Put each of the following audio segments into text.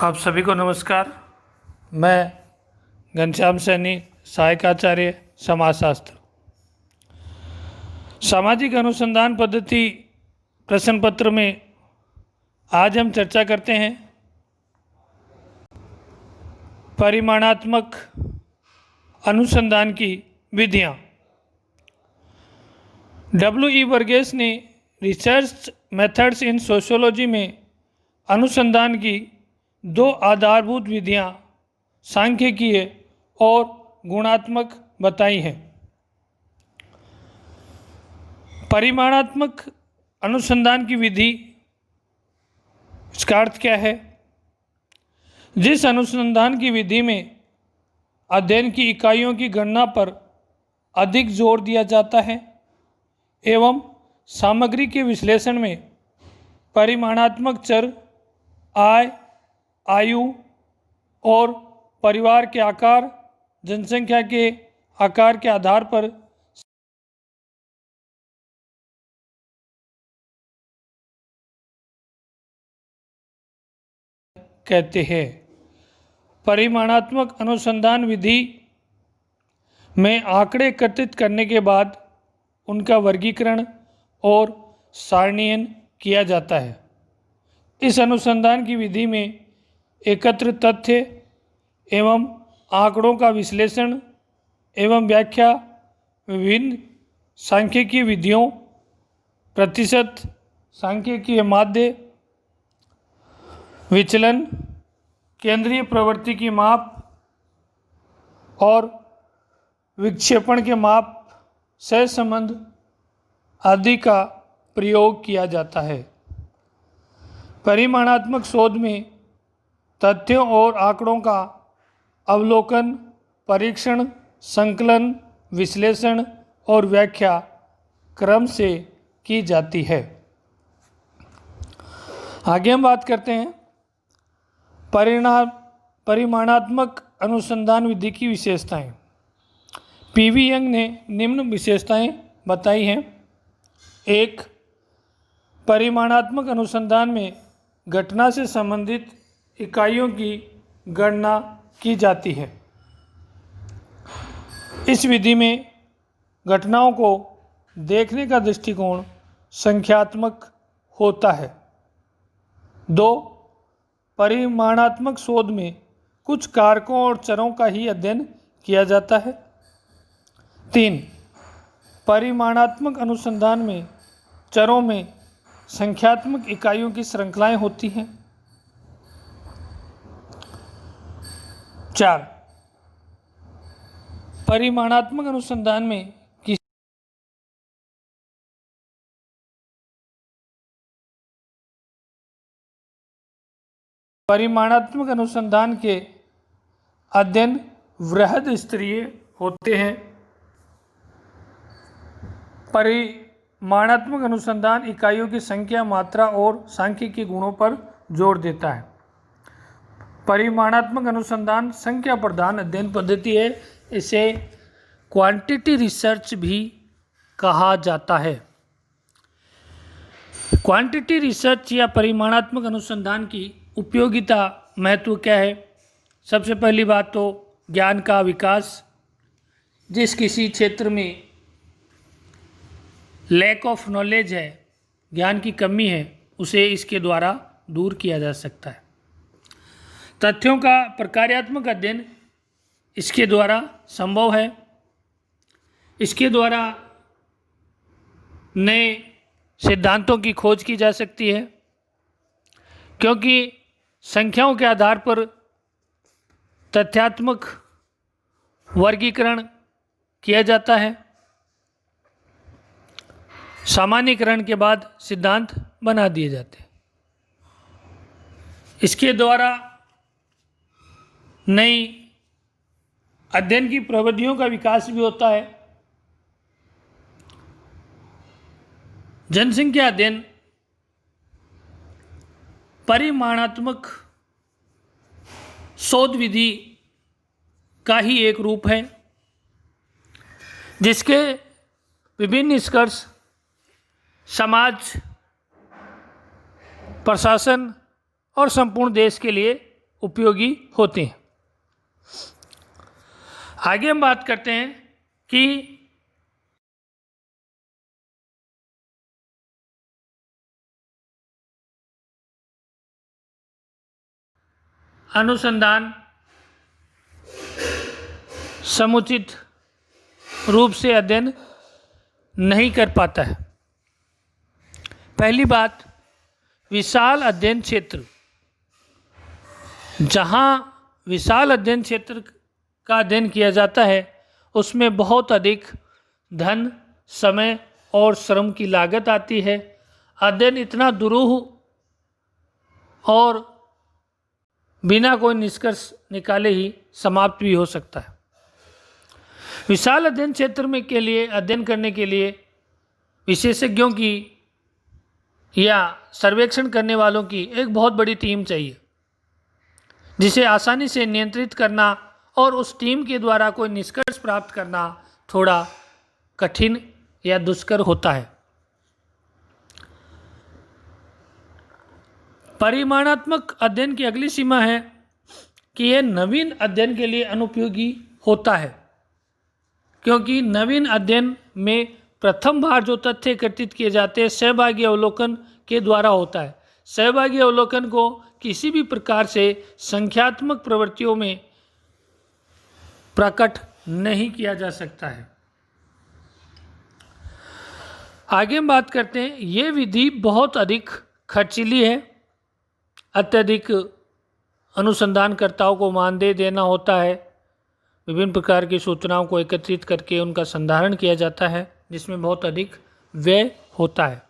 आप सभी को नमस्कार। मैं घनश्याम सैनी, सहायक आचार्य समाजशास्त्र। सामाजिक अनुसंधान पद्धति प्रश्न पत्र में आज हम चर्चा करते हैं परिमाणात्मक अनुसंधान की विधियाँ। W.E. वर्गेस ने रिसर्च मेथड्स इन सोशियोलॉजी में अनुसंधान की दो आधारभूत विधियाँ सांख्यिकीय और गुणात्मक बताई हैं। परिमाणात्मक अनुसंधान की विधि, इसका अर्थ क्या है? जिस अनुसंधान की विधि में अध्ययन की इकाइयों की गणना पर अधिक जोर दिया जाता है एवं सामग्री के विश्लेषण में परिमाणात्मक चर आय, आयु और परिवार के आकार, जनसंख्या के आकार के आधार पर कहते हैं। परिमाणात्मक अनुसंधान विधि में आंकड़े एकत्रित करने के बाद उनका वर्गीकरण और सारणीयन किया जाता है। इस अनुसंधान की विधि में एकत्र तथ्य एवं आंकड़ों का विश्लेषण एवं व्याख्या विभिन्न सांख्यिकीय विधियों, प्रतिशत सांख्यिकीय माध्य, विचलन, केंद्रीय प्रवृत्ति की माप और विक्षेपण के माप, सहसंबंध आदि का प्रयोग किया जाता है। परिमाणात्मक शोध में तथ्यों और आंकड़ों का अवलोकन, परीक्षण, संकलन, विश्लेषण और व्याख्या क्रम से की जाती है। आगे हम बात करते हैं परिमाणात्मक अनुसंधान विधि की विशेषताएं। पीवी यंग ने निम्न विशेषताएं बताई हैं। 1. परिमाणात्मक अनुसंधान में घटना से संबंधित इकाइयों की गणना की जाती है। इस विधि में घटनाओं को देखने का दृष्टिकोण संख्यात्मक होता है। 2. परिमाणात्मक शोध में कुछ कारकों और चरों का ही अध्ययन किया जाता है। 3. परिमाणात्मक अनुसंधान में चरों में संख्यात्मक इकाइयों की श्रृंखलाएं होती हैं। 4. परिमाणात्मक अनुसंधान में परिमाणात्मक अनुसंधान के अध्ययन वृहद स्तरीय होते हैं। परिमाणात्मक अनुसंधान इकाइयों की संख्या, मात्रा और सांख्यिकीय गुणों पर जोर देता है। परिमाणात्मक अनुसंधान संख्या प्रधान अध्ययन पद्धति है। इसे क्वांटिटी रिसर्च भी कहा जाता है। क्वांटिटी रिसर्च या परिमाणात्मक अनुसंधान की उपयोगिता, महत्व क्या है? सबसे पहली बात तो ज्ञान का विकास। जिस किसी क्षेत्र में लैक ऑफ नॉलेज है, ज्ञान की कमी है, उसे इसके द्वारा दूर किया जा सकता है। तथ्यों का प्रकार्यात्मक अध्ययन इसके द्वारा संभव है। इसके द्वारा नए सिद्धांतों की खोज की जा सकती है, क्योंकि संख्याओं के आधार पर तथ्यात्मक वर्गीकरण किया जाता है। सामान्यीकरण के बाद सिद्धांत बना दिए जाते हैं। इसके द्वारा नई अध्ययन की प्रविधियों का विकास भी होता है। जनसंख्या अध्ययन परिमाणात्मक शोध विधि का ही एक रूप है, जिसके विभिन्न निष्कर्ष समाज, प्रशासन और संपूर्ण देश के लिए उपयोगी होते हैं। आगे हम बात करते हैं कि अनुसंधान समुचित रूप से अध्ययन नहीं कर पाता है। पहली बात, विशाल अध्ययन क्षेत्र। जहाँ विशाल अध्ययन क्षेत्र का अध्ययन किया जाता है उसमें बहुत अधिक धन, समय और श्रम की लागत आती है। अध्ययन इतना दुरूह और बिना कोई निष्कर्ष निकाले ही समाप्त भी हो सकता है। विशाल अध्ययन क्षेत्र में के लिए अध्ययन करने के लिए विशेषज्ञों की या सर्वेक्षण करने वालों की एक बहुत बड़ी टीम चाहिए, जिसे आसानी से नियंत्रित करना और उस टीम के द्वारा कोई निष्कर्ष प्राप्त करना थोड़ा कठिन या दुष्कर होता है। परिमाणात्मक अध्ययन की अगली सीमा है कि यह नवीन अध्ययन के लिए अनुपयोगी होता है, क्योंकि नवीन अध्ययन में प्रथम बार जो तथ्य एकत्रित किए जाते हैं सहभागी अवलोकन के द्वारा होता है। सहभागी अवलोकन को किसी भी प्रकार से संख्यात्मक प्रवृत्तियों में प्रकट नहीं किया जा सकता है। आगे हम बात करते हैं, ये विधि बहुत अधिक खर्चीली है। अत्यधिक अनुसंधानकर्ताओं को मानदेय देना होता है। विभिन्न प्रकार की सूचनाओं को एकत्रित करके उनका संधारण किया जाता है, जिसमें बहुत अधिक व्यय होता है।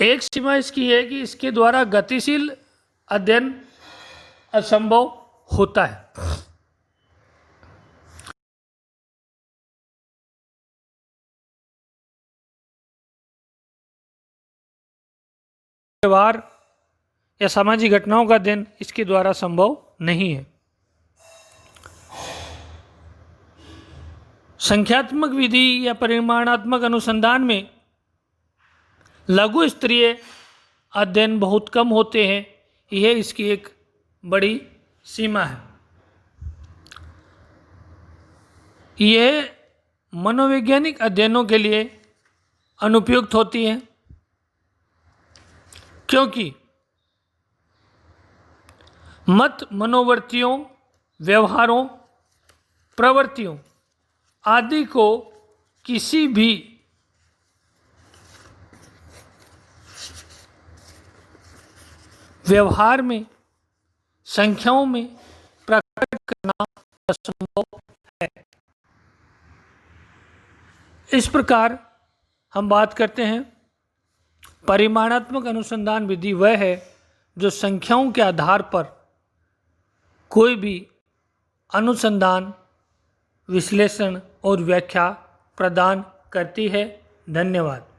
एक सीमा इसकी है कि इसके द्वारा गतिशील अध्ययन असंभव होता है। व्यवहार या सामाजिक घटनाओं का अध्ययन इसके द्वारा संभव नहीं है। संख्यात्मक विधि या परिमाणात्मक अनुसंधान में लघु स्तरीय अध्ययन बहुत कम होते हैं। यह इसकी एक बड़ी सीमा है। यह मनोवैज्ञानिक अध्ययनों के लिए अनुपयुक्त होती है, क्योंकि मत, मनोवृत्तियों, व्यवहारों, प्रवृत्तियों आदि को किसी भी व्यवहार में, संख्याओं में प्रकट करना असंभव है। इस प्रकार हम बात करते हैं, परिमाणात्मक अनुसंधान विधि वह है जो संख्याओं के आधार पर कोई भी अनुसंधान, विश्लेषण और व्याख्या प्रदान करती है। धन्यवाद।